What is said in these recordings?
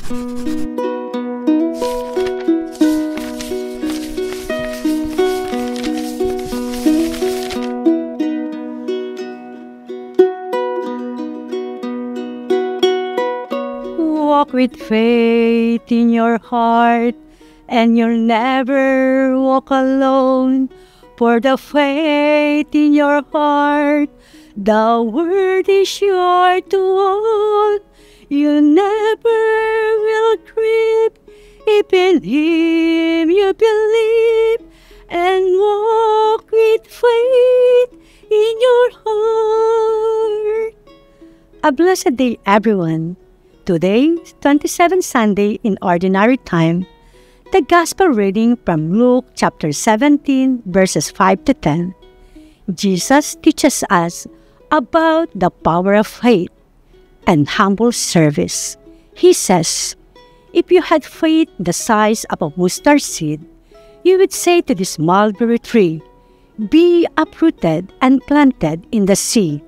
Walk with faith in your heart, and you'll never walk alone. For the faith in your heart, the word is sure to walk. You never will trip if in Him you believe, and walk with faith in your heart. A blessed day, everyone. Today, 27th Sunday in Ordinary Time, the Gospel reading from Luke chapter 17, verses 5 to 10. Jesus teaches us about the power of faith and humble service. He says, if you had faith the size of a mustard seed, you would say to this mulberry tree, be uprooted and planted in the sea,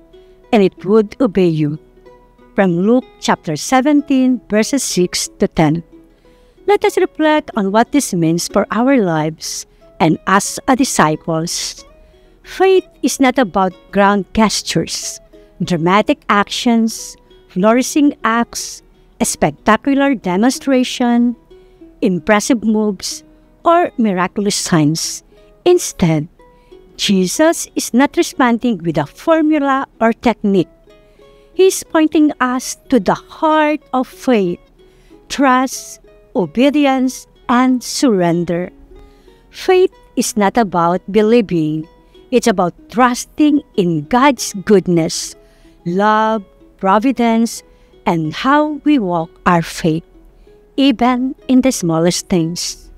and it would obey you. From Luke chapter 17, verses 6 to 10. Let us reflect on what this means for our lives and as a disciples. Faith is not about grand gestures, dramatic actions, flourishing acts, a spectacular demonstration, impressive moves, or miraculous signs. Instead, Jesus is not responding with a formula or technique. He's pointing us to the heart of faith, trust, obedience, and surrender. Faith is not about believing. It's about trusting in God's goodness, love, providence, and how we walk our faith, even in the smallest things.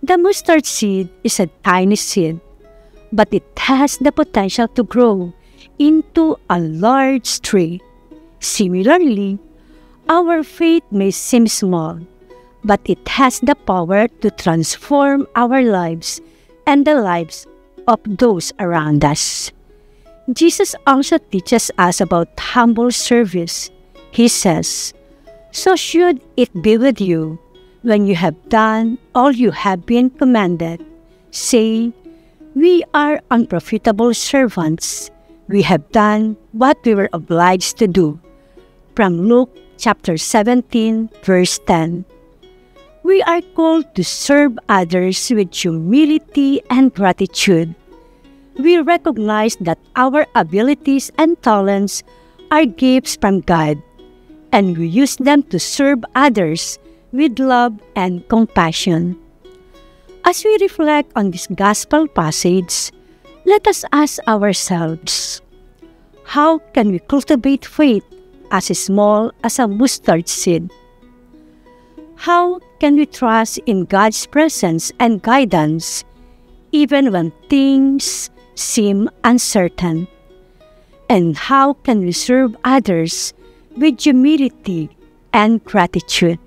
The mustard seed is a tiny seed, but it has the potential to grow into a large tree. Similarly, our faith may seem small, but it has the power to transform our lives and the lives of those around us. Jesus also teaches us about humble service. He says, so should it be with you when you have done all you have been commanded. Say, we are unprofitable servants. We have done what we were obliged to do. From Luke chapter 17, verse 10. We are called to serve others with humility and gratitude. We recognize that our abilities and talents are gifts from God, and we use them to serve others with love and compassion. As we reflect on this gospel passage, let us ask ourselves, how can we cultivate faith as small as a mustard seed? How can we trust in God's presence and guidance even when things seem uncertain? And how can we serve others with humility and gratitude?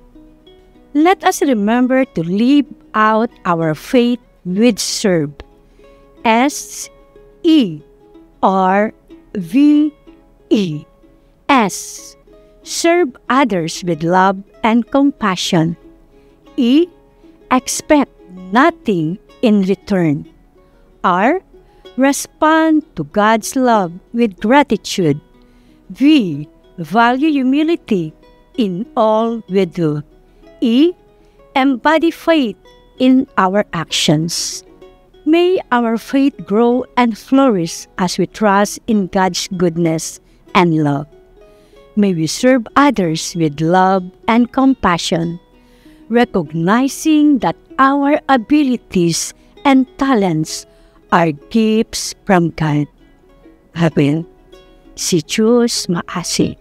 Let us remember to live out our faith with serve. S-E-R-V-E. S. Serve others with love and compassion. E. Expect nothing in return. R. Respond to God's love with gratitude. V. Value humility in all we do. E. Embody faith in our actions. May our faith grow and flourish as we trust in God's goodness and love. May we serve others with love and compassion, recognizing that our abilities and talents are gifts from God. Amen. Si Diyos maasi.